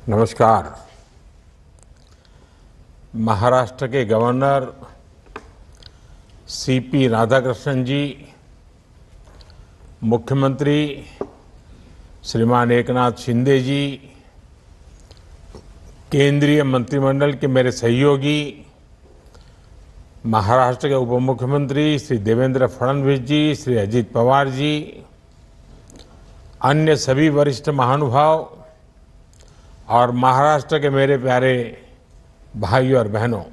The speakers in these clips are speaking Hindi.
नमस्कार। महाराष्ट्र के गवर्नर सीपी राधाकृष्णन जी, मुख्यमंत्री श्रीमान एकनाथ शिंदे जी, केंद्रीय मंत्रिमंडल के मेरे सहयोगी, महाराष्ट्र के उप मुख्यमंत्री श्री देवेंद्र फडणवीस जी, श्री अजित पवार जी, अन्य सभी वरिष्ठ महानुभाव और महाराष्ट्र के मेरे प्यारे भाइयों और बहनों,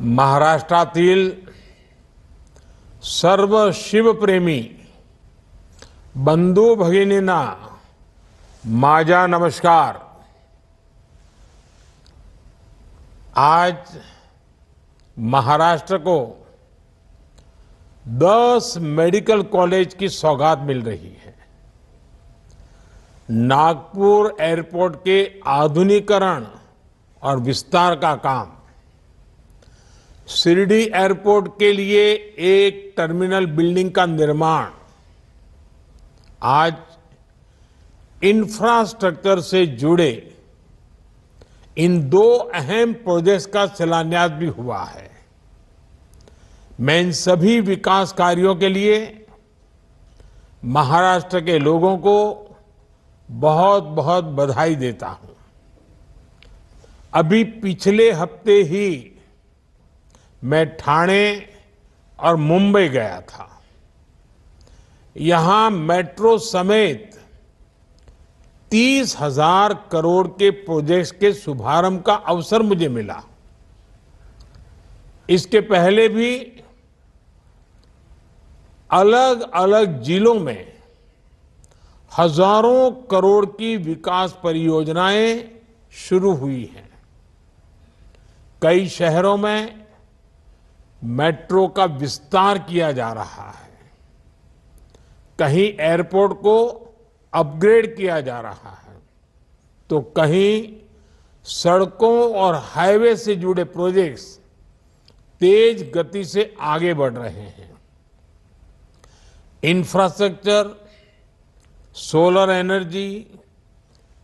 महाराष्ट्रातील सर्व शिवप्रेमी बंधू भगिनींना माझा नमस्कार। आज महाराष्ट्र को 10 मेडिकल कॉलेज की सौगात मिल रही है। नागपुर एयरपोर्ट के आधुनिकीकरण और विस्तार का काम, शिरडी एयरपोर्ट के लिए एक टर्मिनल बिल्डिंग का निर्माण, आज इंफ्रास्ट्रक्चर से जुड़े इन 2 अहम प्रोजेक्ट्स का शिलान्यास भी हुआ है। मैं इन सभी विकास कार्यों के लिए महाराष्ट्र के लोगों को बहुत बहुत बधाई देता हूं। अभी पिछले हफ्ते ही मैं ठाणे और मुंबई गया था। यहां मेट्रो समेत 30,000 करोड़ के प्रोजेक्ट्स के शुभारंभ का अवसर मुझे मिला। इसके पहले भी अलग अलग जिलों में हजारों करोड़ की विकास परियोजनाएं शुरू हुई हैं। कई शहरों में मेट्रो का विस्तार किया जा रहा है, कहीं एयरपोर्ट को अपग्रेड किया जा रहा है, तो कहीं सड़कों और हाईवे से जुड़े प्रोजेक्ट्स तेज गति से आगे बढ़ रहे हैं। Infrastructure, solar energy,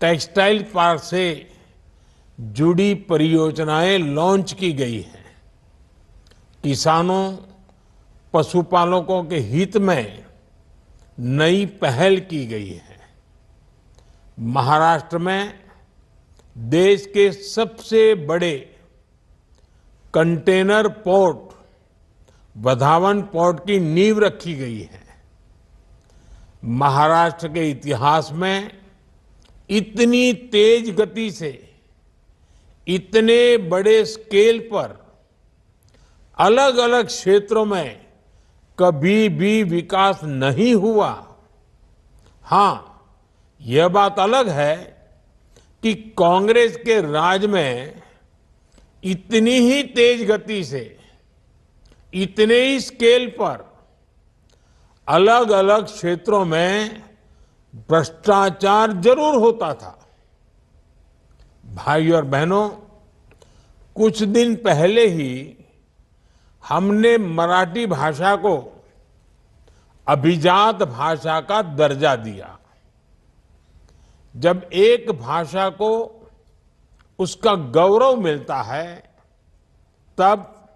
textile park से जुड़ी परियोजनाएं लॉन्च की गई हैं। किसानों, पशुपालकों के हित में नई पहल की गई है। महाराष्ट्र में देश के सबसे बड़े कंटेनर पोर्ट वधावन पोर्ट की नींव रखी गई है। महाराष्ट्र के इतिहास में इतनी तेज गति से, इतने बड़े स्केल पर अलग अलग क्षेत्रों में कभी भी विकास नहीं हुआ। हां, यह बात अलग है कि कांग्रेस के राज में इतनी ही तेज गति से, इतने ही स्केल पर अलग अलग क्षेत्रों में भ्रष्टाचार जरूर होता था। भाइयों और बहनों, कुछ दिन पहले ही हमने मराठी भाषा को अभिजात भाषा का दर्जा दिया। जब एक भाषा को उसका गौरव मिलता है, तब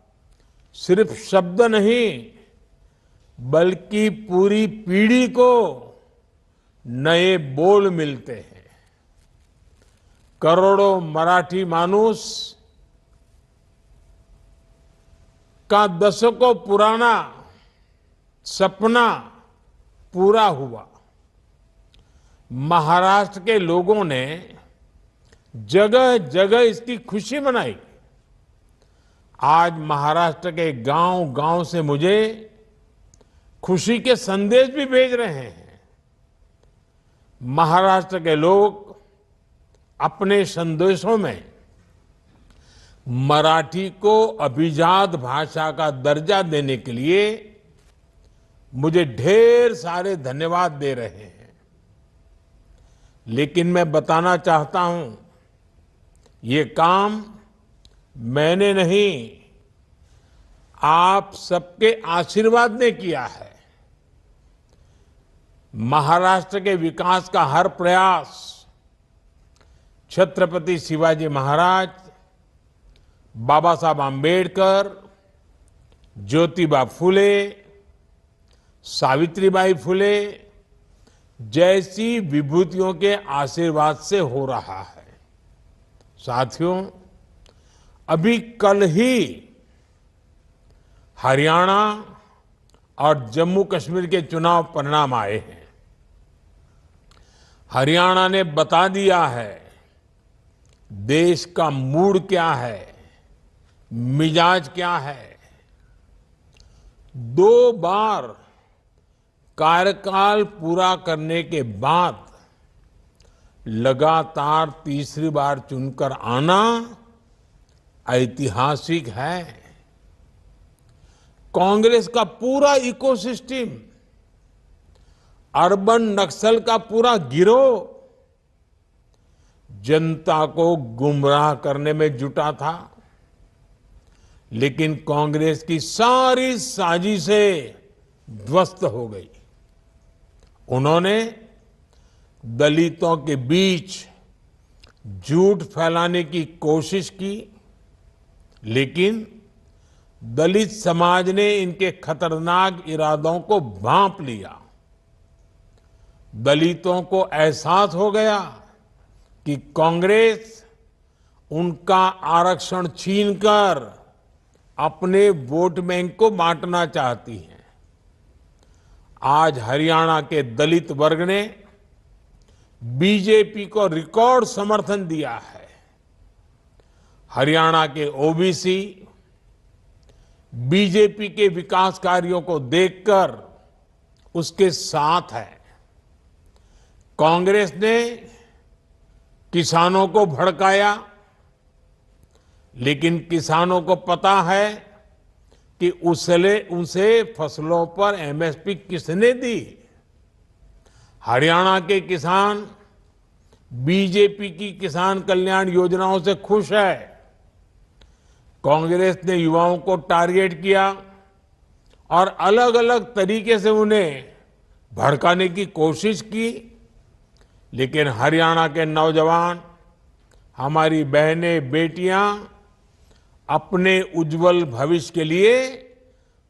सिर्फ शब्द नहीं बल्कि पूरी पीढ़ी को नए बोल मिलते हैं। करोड़ों मराठी मानुष का दशकों पुराना सपना पूरा हुआ। महाराष्ट्र के लोगों ने जगह जगह इसकी खुशी मनाई। आज महाराष्ट्र के गांव-गांव से मुझे खुशी के संदेश भी भेज रहे हैं। महाराष्ट्र के लोग अपने संदेशों में मराठी को अभिजात भाषा का दर्जा देने के लिए मुझे ढेर सारे धन्यवाद दे रहे हैं। लेकिन मैं बताना चाहता हूं, ये काम मैंने नहीं, आप सबके आशीर्वाद ने किया है। महाराष्ट्र के विकास का हर प्रयास छत्रपति शिवाजी महाराज, बाबा साहब आम्बेडकर, ज्योतिबा फुले, सावित्रीबाई फुले जैसी विभूतियों के आशीर्वाद से हो रहा है। साथियों, अभी कल ही हरियाणा और जम्मू कश्मीर के चुनाव परिणाम आए हैं। हरियाणा ने बता दिया है देश का मूड क्या है, मिजाज क्या है। 2 बार कार्यकाल पूरा करने के बाद लगातार तीसरी बार चुनकर आना ऐतिहासिक है। कांग्रेस का पूरा इकोसिस्टम, अर्बन नक्सल का पूरा गिरोह जनता को गुमराह करने में जुटा था, लेकिन कांग्रेस की सारी साजिशें ध्वस्त हो गई। उन्होंने दलितों के बीच झूठ फैलाने की कोशिश की, लेकिन दलित समाज ने इनके खतरनाक इरादों को भांप लिया। दलितों को एहसास हो गया कि कांग्रेस उनका आरक्षण छीनकर अपने वोट बैंक को बांटना चाहती है। आज हरियाणा के दलित वर्ग ने बीजेपी को रिकॉर्ड समर्थन दिया है। हरियाणा के ओबीसी बीजेपी के विकास कार्यों को देखकर उसके साथ है। कांग्रेस ने किसानों को भड़काया, लेकिन किसानों को पता है कि उसे फसलों पर एमएसपी किसने दी। हरियाणा के किसान बीजेपी की किसान कल्याण योजनाओं से खुश है। कांग्रेस ने युवाओं को टारगेट किया और अलग अलग तरीके से उन्हें भड़काने की कोशिश की, लेकिन हरियाणा के नौजवान, हमारी बहनें, बेटियां अपने उज्जवल भविष्य के लिए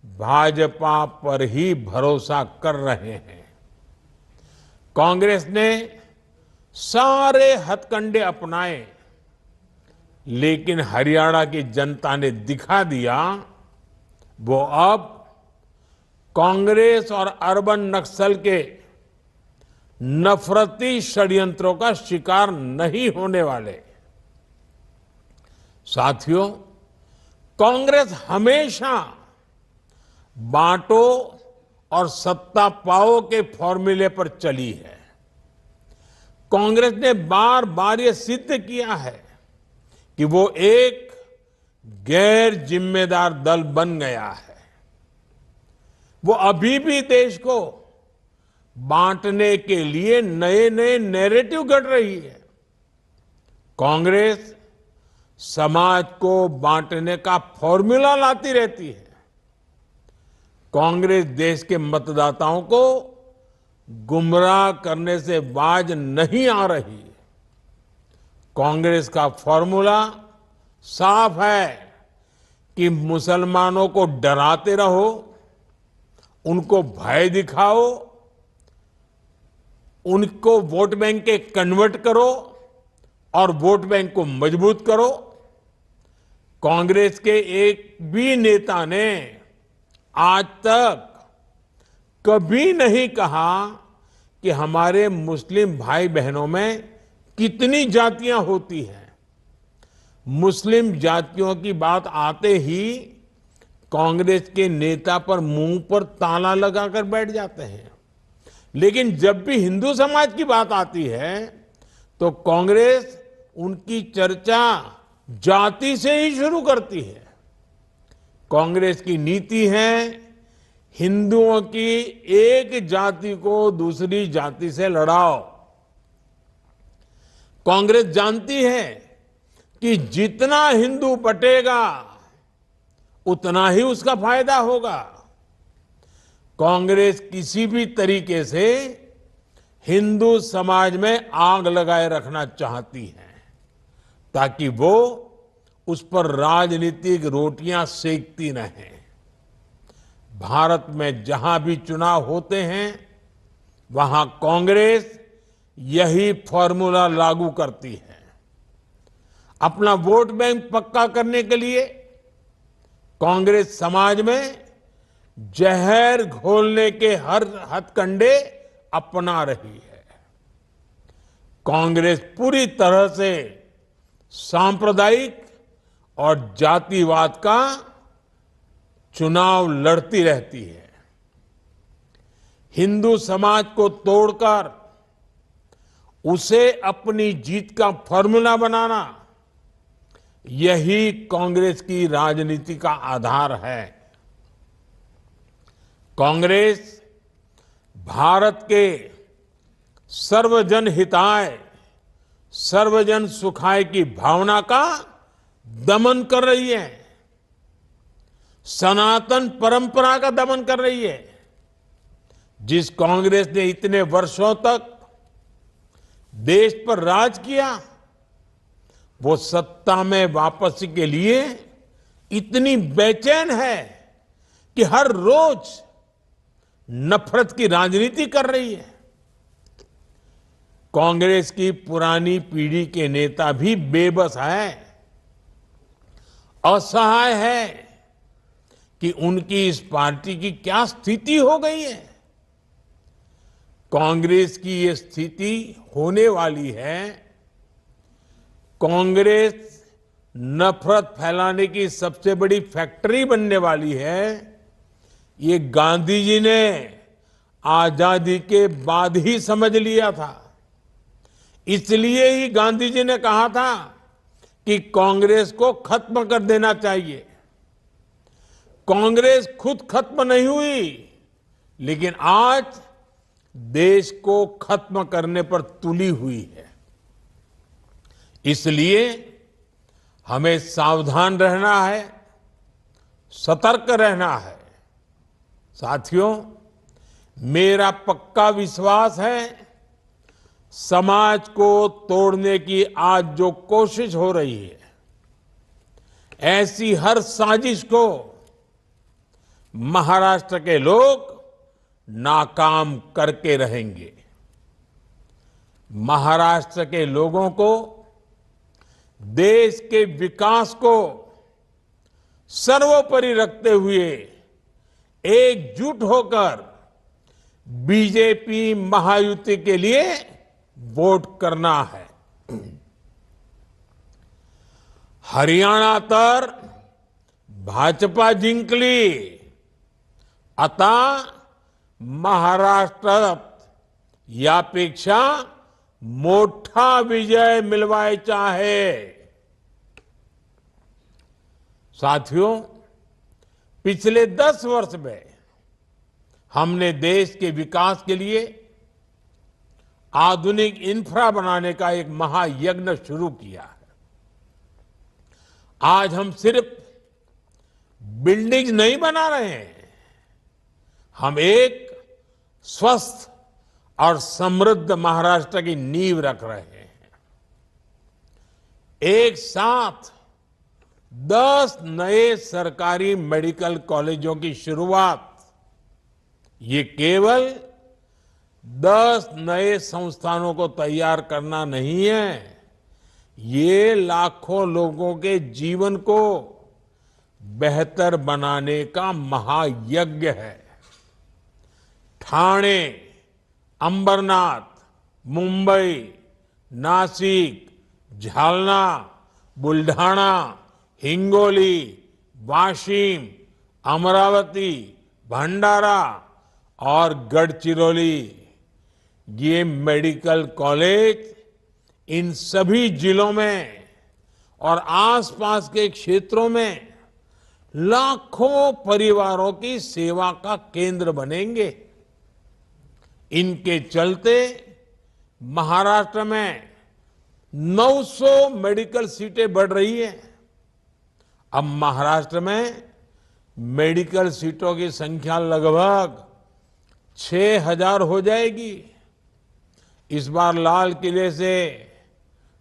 भाजपा पर ही भरोसा कर रहे हैं। कांग्रेस ने सारे हथकंडे अपनाए, लेकिन हरियाणा की जनता ने दिखा दिया वो अब कांग्रेस और अर्बन नक्सल के नफरती षड्यंत्रों का शिकार नहीं होने वाले। साथियों, कांग्रेस हमेशा बांटो और सत्ता पाओ के फॉर्मूले पर चली है। कांग्रेस ने बार बार ये सिद्ध किया है कि वो एक गैर जिम्मेदार दल बन गया है। वो अभी भी देश को बांटने के लिए नए नए नैरेटिव गढ़ रही है। कांग्रेस समाज को बांटने का फॉर्मूला लाती रहती है। कांग्रेस देश के मतदाताओं को गुमराह करने से बाज नहीं आ रही। कांग्रेस का फॉर्मूला साफ है कि मुसलमानों को डराते रहो, उनको भय दिखाओ, उनको वोट बैंक के कन्वर्ट करो और वोट बैंक को मजबूत करो। कांग्रेस के एक भी नेता ने आज तक कभी नहीं कहा कि हमारे मुस्लिम भाई बहनों में कितनी जातियां होती हैं। मुस्लिम जातियों की बात आते ही कांग्रेस के नेता पर मुंह पर ताला लगाकर बैठ जाते हैं, लेकिन जब भी हिंदू समाज की बात आती है तो कांग्रेस उनकी चर्चा जाति से ही शुरू करती है। कांग्रेस की नीति है हिंदुओं की एक जाति को दूसरी जाति से लड़ाओ। कांग्रेस जानती है कि जितना हिंदू बटेगा उतना ही उसका फायदा होगा। कांग्रेस किसी भी तरीके से हिंदू समाज में आग लगाए रखना चाहती हैं ताकि वो उस पर राजनीतिक रोटियां सेकती रहें। भारत में जहां भी चुनाव होते हैं वहां कांग्रेस यही फॉर्मूला लागू करती है। अपना वोट बैंक पक्का करने के लिए कांग्रेस समाज में जहर घोलने के हर हथकंडे अपना रही है। कांग्रेस पूरी तरह से सांप्रदायिक और जातिवाद का चुनाव लड़ती रहती है। हिंदू समाज को तोड़कर उसे अपनी जीत का फॉर्मूला बनाना, यही कांग्रेस की राजनीति का आधार है। कांग्रेस भारत के सर्वजन हिताय, सर्वजन सुखाय की भावना का दमन कर रही है, सनातन परंपरा का दमन कर रही है। जिस कांग्रेस ने इतने वर्षों तक देश पर राज किया, वो सत्ता में वापसी के लिए इतनी बेचैन है कि हर रोज नफरत की राजनीति कर रही है। कांग्रेस की पुरानी पीढ़ी के नेता भी बेबस है, असहाय है कि उनकी इस पार्टी की क्या स्थिति हो गई है। कांग्रेस की ये स्थिति होने वाली है। कांग्रेस नफरत फैलाने की सबसे बड़ी फैक्ट्री बनने वाली है। ये गांधी जी ने आजादी के बाद ही समझ लिया था। इसलिए ही गांधी जी ने कहा था कि कांग्रेस को खत्म कर देना चाहिए। कांग्रेस खुद खत्म नहीं हुई, लेकिन आज देश को खत्म करने पर तुली हुई है। इसलिए हमें सावधान रहना है, सतर्क रहना है। साथियों, मेरा पक्का विश्वास है, समाज को तोड़ने की आज जो कोशिश हो रही है, ऐसी हर साजिश को महाराष्ट्र के लोग नाकाम करके रहेंगे। महाराष्ट्र के लोगों को देश के विकास को सर्वोपरि रखते हुए एकजुट होकर बीजेपी महायुति के लिए वोट करना है। हरियाणा तर भाजपा जिंकली, आता महाराष्ट्रात यापेक्षा मोठा विजय मिलवायचा आहे। साथियों, पिछले 10 वर्ष में हमने देश के विकास के लिए आधुनिक इंफ्रा बनाने का एक महायज्ञ शुरू किया है। आज हम सिर्फ बिल्डिंग नहीं बना रहे हैं, हम एक स्वस्थ और समृद्ध महाराष्ट्र की नींव रख रहे हैं। एक साथ 10 नए सरकारी मेडिकल कॉलेजों की शुरुआत, ये केवल 10 नए संस्थानों को तैयार करना नहीं है, ये लाखों लोगों के जीवन को बेहतर बनाने का महायज्ञ है। ठाणे, अंबरनाथ, मुंबई, नासिक, झालना, बुल्ढाणा, हिंगोली, वाशिम, अमरावती, भंडारा और गढ़चिरौली, ये मेडिकल कॉलेज इन सभी जिलों में और आसपास के क्षेत्रों में लाखों परिवारों की सेवा का केंद्र बनेंगे। इनके चलते महाराष्ट्र में 900 मेडिकल सीटें बढ़ रही है। अब महाराष्ट्र में मेडिकल सीटों की संख्या लगभग 6000 हो जाएगी। इस बार लाल किले से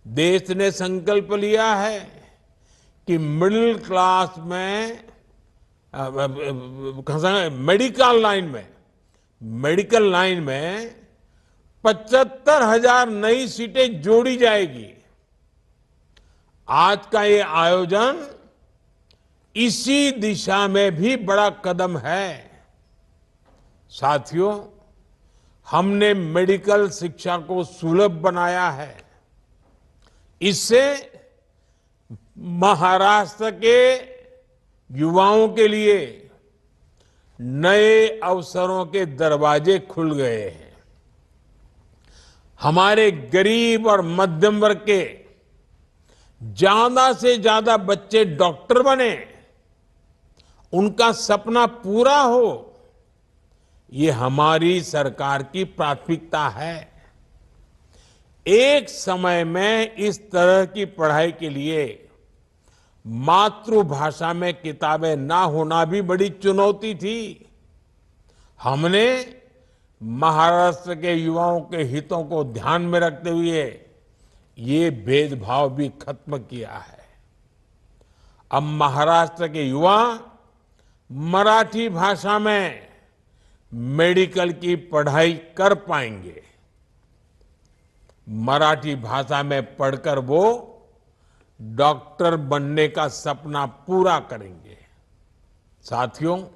देश ने संकल्प लिया है कि मिडिल क्लास में मेडिकल लाइन में 75,000 नई सीटें जोड़ी जाएगी। आज का ये आयोजन इसी दिशा में भी बड़ा कदम है। साथियों, हमने मेडिकल शिक्षा को सुलभ बनाया है। इससे महाराष्ट्र के युवाओं के लिए नए अवसरों के दरवाजे खुल गए हैं। हमारे गरीब और मध्यम वर्ग के ज्यादा से ज्यादा बच्चे डॉक्टर बने, उनका सपना पूरा हो, ये हमारी सरकार की प्राथमिकता है। एक समय में इस तरह की पढ़ाई के लिए मातृभाषा में किताबें ना होना भी बड़ी चुनौती थी। हमने महाराष्ट्र के युवाओं के हितों को ध्यान में रखते हुए ये भेदभाव भी खत्म किया है। अब महाराष्ट्र के युवा मराठी भाषा में मेडिकल की पढ़ाई कर पाएंगे। मराठी भाषा में पढ़कर वो डॉक्टर बनने का सपना पूरा करेंगे। साथियों,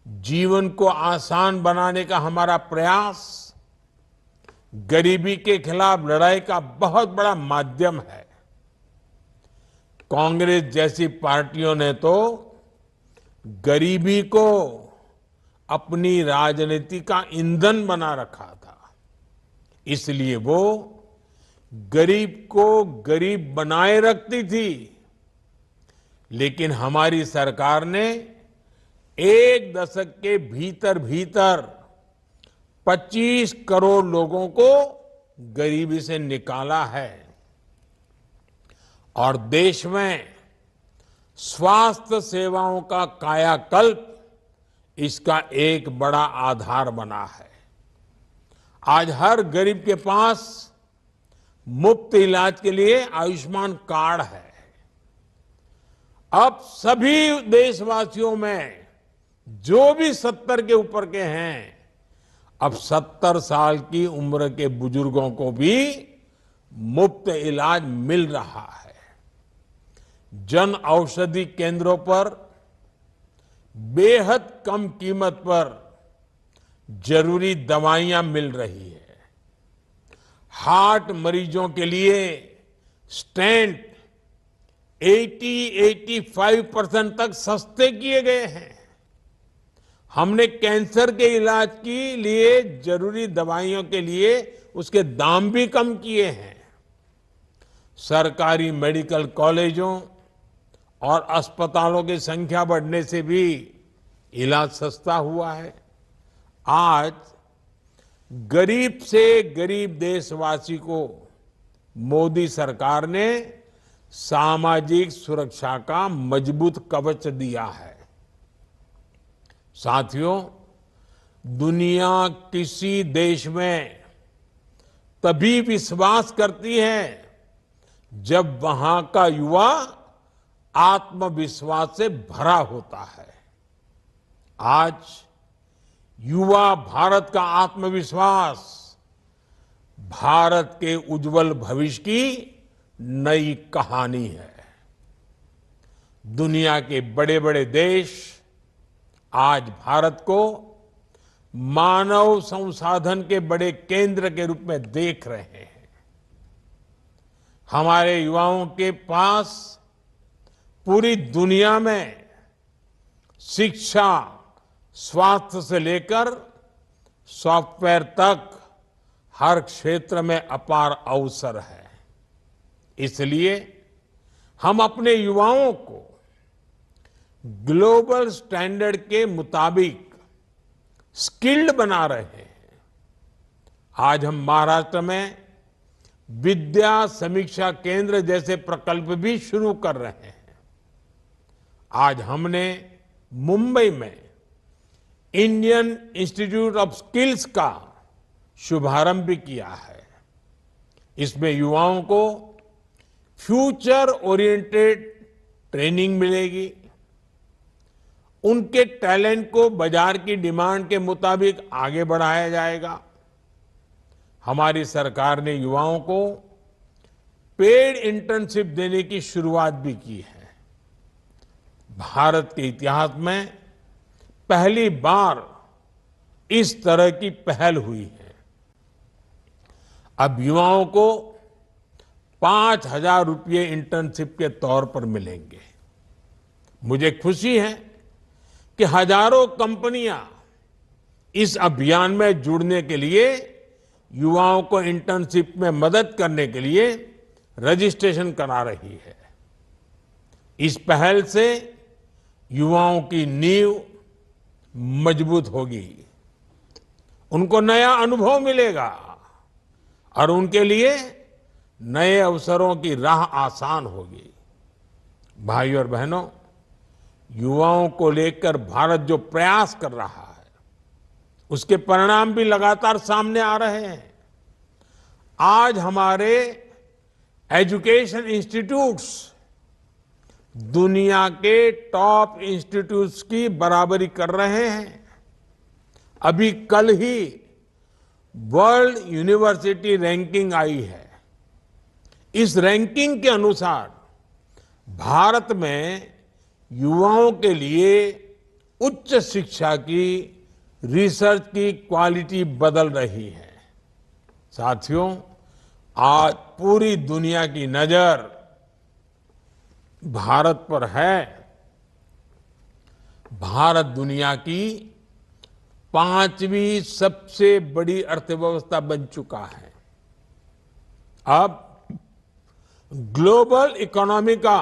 जीवन को आसान बनाने का हमारा प्रयास गरीबी के खिलाफ लड़ाई का बहुत बड़ा माध्यम है। कांग्रेस जैसी पार्टियों ने तो गरीबी को अपनी राजनीति का ईंधन बना रखा था, इसलिए वो गरीब को गरीब बनाए रखती थी। लेकिन हमारी सरकार ने एक दशक के भीतर भीतर 25 करोड़ लोगों को गरीबी से निकाला है और देश में स्वास्थ्य सेवाओं का कायाकल्प इसका एक बड़ा आधार बना है। आज हर गरीब के पास मुफ्त इलाज के लिए आयुष्मान कार्ड है। अब सभी देशवासियों में जो भी 70 के ऊपर के हैं, अब 70 साल की उम्र के बुजुर्गों को भी मुफ्त इलाज मिल रहा है। जन औषधि केंद्रों पर बेहद कम कीमत पर जरूरी दवाइयां मिल रही है। हार्ट मरीजों के लिए स्टेंट 80-85% तक सस्ते किए गए हैं। हमने कैंसर के इलाज के लिए जरूरी दवाइयों के लिए उसके दाम भी कम किए हैं। सरकारी मेडिकल कॉलेजों और अस्पतालों की संख्या बढ़ने से भी इलाज सस्ता हुआ है। आज गरीब से गरीब देशवासी को मोदी सरकार ने सामाजिक सुरक्षा का मजबूत कवच दिया है। साथियों, दुनिया किसी देश में तभी विश्वास करती है जब वहां का युवा आत्मविश्वास से भरा होता है। आज युवा भारत का आत्मविश्वास भारत के उज्जवल भविष्य की नई कहानी है। दुनिया के बड़े बड़े देश आज भारत को मानव संसाधन के बड़े केंद्र के रूप में देख रहे हैं। हमारे युवाओं के पास पूरी दुनिया में शिक्षा, स्वास्थ्य से लेकर सॉफ्टवेयर तक हर क्षेत्र में अपार अवसर है। इसलिए हम अपने युवाओं को ग्लोबल स्टैंडर्ड के मुताबिक स्किल्ड बना रहे हैं। आज हम महाराष्ट्र में विद्या समीक्षा केंद्र जैसे प्रकल्प भी शुरू कर रहे हैं। आज हमने मुंबई में इंडियन इंस्टीट्यूट ऑफ स्किल्स का शुभारंभ भी किया है। इसमें युवाओं को फ्यूचर ओरिएंटेड ट्रेनिंग मिलेगी, उनके टैलेंट को बाजार की डिमांड के मुताबिक आगे बढ़ाया जाएगा। हमारी सरकार ने युवाओं को पेड इंटर्नशिप देने की शुरुआत भी की है। भारत के इतिहास में पहली बार इस तरह की पहल हुई है। अब युवाओं को 5,000 रुपये इंटर्नशिप के तौर पर मिलेंगे। मुझे खुशी है कि हजारों कंपनियां इस अभियान में जुड़ने के लिए युवाओं को इंटर्नशिप में मदद करने के लिए रजिस्ट्रेशन करा रही है। इस पहल से युवाओं की नींव मजबूत होगी, उनको नया अनुभव मिलेगा और उनके लिए नए अवसरों की राह आसान होगी। भाइयों और बहनों, युवाओं को लेकर भारत जो प्रयास कर रहा है, उसके परिणाम भी लगातार सामने आ रहे हैं। आज हमारे एजुकेशन इंस्टीट्यूट्स दुनिया के टॉप इंस्टीट्यूट्स की बराबरी कर रहे हैं। अभी कल ही वर्ल्ड यूनिवर्सिटी रैंकिंग आई है। इस रैंकिंग के अनुसार भारत में युवाओं के लिए उच्च शिक्षा की, रिसर्च की क्वालिटी बदल रही है। साथियों, आज पूरी दुनिया की नजर भारत पर है। भारत दुनिया की 5वीं सबसे बड़ी अर्थव्यवस्था बन चुका है। अब ग्लोबल इकोनॉमी का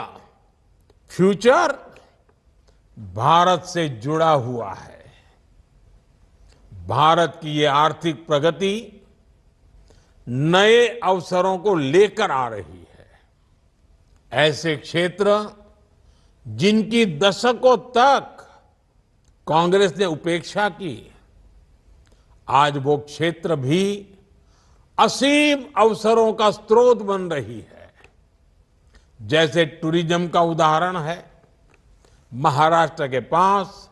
फ्यूचर भारत से जुड़ा हुआ है। भारत की ये आर्थिक प्रगति नए अवसरों को लेकर आ रही है। ऐसे क्षेत्र जिनकी दशकों तक कांग्रेस ने उपेक्षा की, आज वो क्षेत्र भी असीम अवसरों का स्रोत बन रही है। जैसे टूरिज्म का उदाहरण है। महाराष्ट्र के पास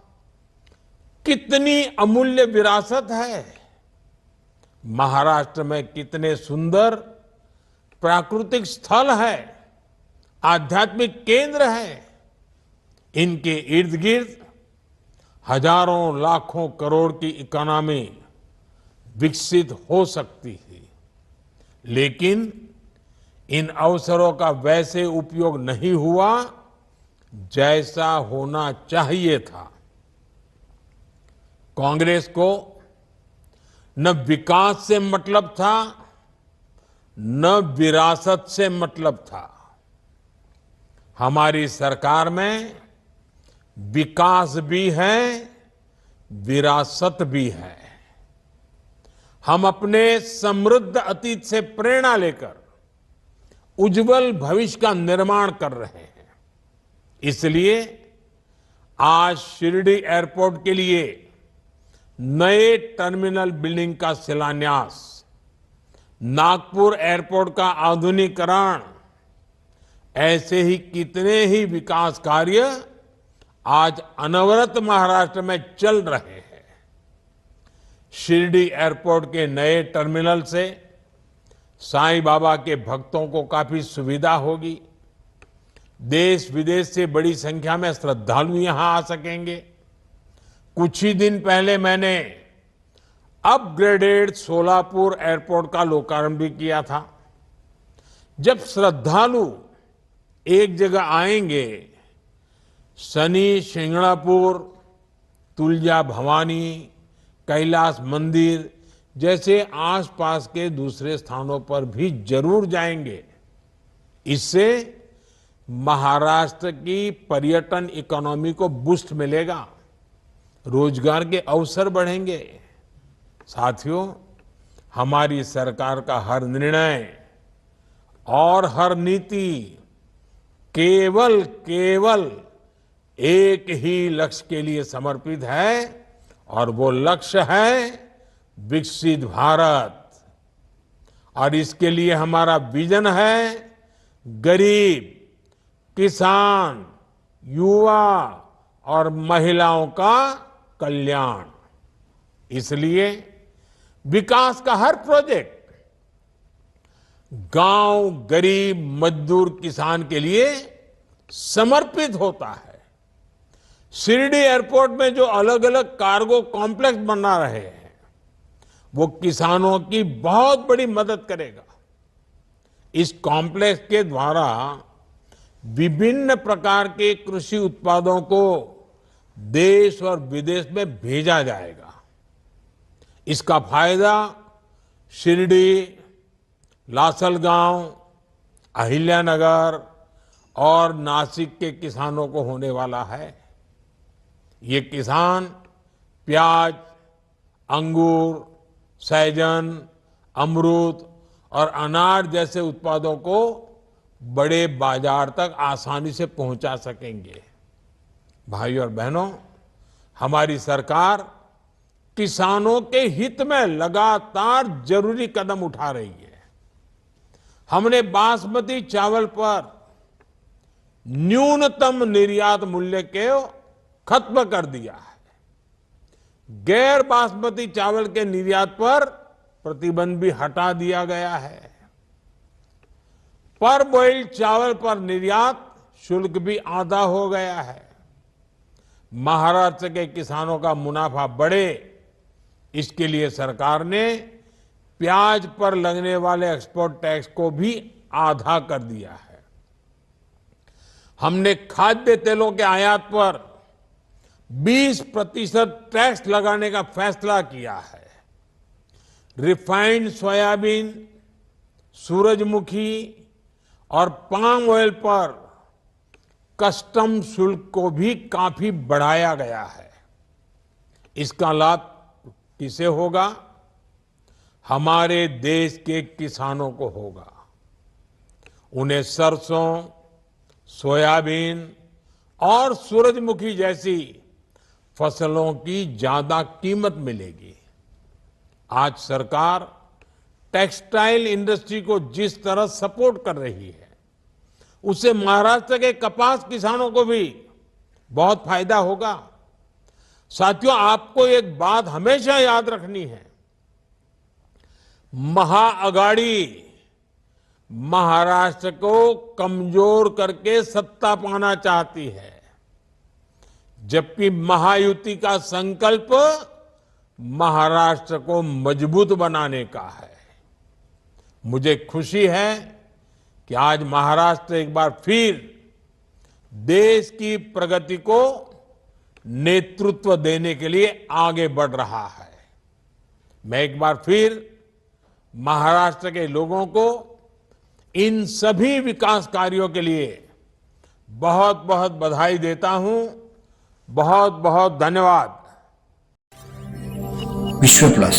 कितनी अमूल्य विरासत है। महाराष्ट्र में कितने सुंदर प्राकृतिक स्थल है, आध्यात्मिक केंद्र है। इनके इर्द गिर्द हजारों लाखों करोड़ की इकोनॉमी विकसित हो सकती थी, लेकिन इन अवसरों का वैसे उपयोग नहीं हुआ जैसा होना चाहिए था। कांग्रेस को न विकास से मतलब था, न विरासत से मतलब था। हमारी सरकार में विकास भी है, विरासत भी है। हम अपने समृद्ध अतीत से प्रेरणा लेकर उज्जवल भविष्य का निर्माण कर रहे हैं। इसलिए आज शिरडी एयरपोर्ट के लिए नए टर्मिनल बिल्डिंग का शिलान्यास, नागपुर एयरपोर्ट का आधुनिकीकरण, ऐसे ही कितने ही विकास कार्य आज अनवरत महाराष्ट्र में चल रहे हैं। शिरडी एयरपोर्ट के नए टर्मिनल से साईं बाबा के भक्तों को काफी सुविधा होगी। देश विदेश से बड़ी संख्या में श्रद्धालु यहां आ सकेंगे। कुछ ही दिन पहले मैंने अपग्रेडेड सोलापुर एयरपोर्ट का लोकार्पण भी किया था। जब श्रद्धालु एक जगह आएंगे, शनि शिंगणापुर, तुलजा भवानी, कैलाश मंदिर जैसे आसपास के दूसरे स्थानों पर भी जरूर जाएंगे। इससे महाराष्ट्र की पर्यटन इकोनॉमी को बूस्ट मिलेगा, रोजगार के अवसर बढ़ेंगे। साथियों, हमारी सरकार का हर निर्णय और हर नीति केवल एक ही लक्ष्य के लिए समर्पित है, और वो लक्ष्य है विकसित भारत। और इसके लिए हमारा विजन है गरीब, किसान, युवा और महिलाओं का कल्याण। इसलिए विकास का हर प्रोजेक्ट गांव, गरीब, मजदूर, किसान के लिए समर्पित होता है। शिरडी एयरपोर्ट में जो अलग अलग कार्गो कॉम्प्लेक्स बना रहे हैं, वो किसानों की बहुत बड़ी मदद करेगा। इस कॉम्प्लेक्स के द्वारा विभिन्न प्रकार के कृषि उत्पादों को देश और विदेश में भेजा जाएगा। इसका फायदा शिरडी, लासलगांव, अहिल्यानगर और नासिक के किसानों को होने वाला है। ये किसान प्याज, अंगूर, सहजन, अमरूद और अनार जैसे उत्पादों को बड़े बाजार तक आसानी से पहुंचा सकेंगे। भाइयों और बहनों, हमारी सरकार किसानों के हित में लगातार जरूरी कदम उठा रही है। हमने बासमती चावल पर न्यूनतम निर्यात मूल्य को खत्म कर दिया है। गैर बासमती चावल के निर्यात पर प्रतिबंध भी हटा दिया गया है। पर बॉइल्ड चावल पर निर्यात शुल्क भी आधा हो गया है। महाराष्ट्र के किसानों का मुनाफा बढ़े, इसके लिए सरकार ने प्याज पर लगने वाले एक्सपोर्ट टैक्स को भी आधा कर दिया है। हमने खाद्य तेलों के आयात पर 20% टैक्स लगाने का फैसला किया है। रिफाइंड सोयाबीन, सूरजमुखी और पाम ऑयल पर कस्टम शुल्क को भी काफी बढ़ाया गया है। इसका लाभ किसे होगा? हमारे देश के किसानों को होगा। उन्हें सरसों, सोयाबीन और सूरजमुखी जैसी फसलों की ज्यादा कीमत मिलेगी। आज सरकार टेक्सटाइल इंडस्ट्री को जिस तरह सपोर्ट कर रही है, उससे महाराष्ट्र के कपास किसानों को भी बहुत फायदा होगा। साथियों, आपको एक बात हमेशा याद रखनी है, महाअगाड़ी महाराष्ट्र को कमजोर करके सत्ता पाना चाहती है, जबकि महायुति का संकल्प महाराष्ट्र को मजबूत बनाने का है। मुझे खुशी है कि आज महाराष्ट्र एक बार फिर देश की प्रगति को नेतृत्व देने के लिए आगे बढ़ रहा है। मैं एक बार फिर महाराष्ट्र के लोगों को इन सभी विकास कार्यों के लिए बहुत बहुत बधाई देता हूं। बहुत बहुत धन्यवाद। विश्व प्लस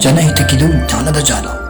जनहितक्किದು ಜ್ಞಾನದ ಜಾಲ।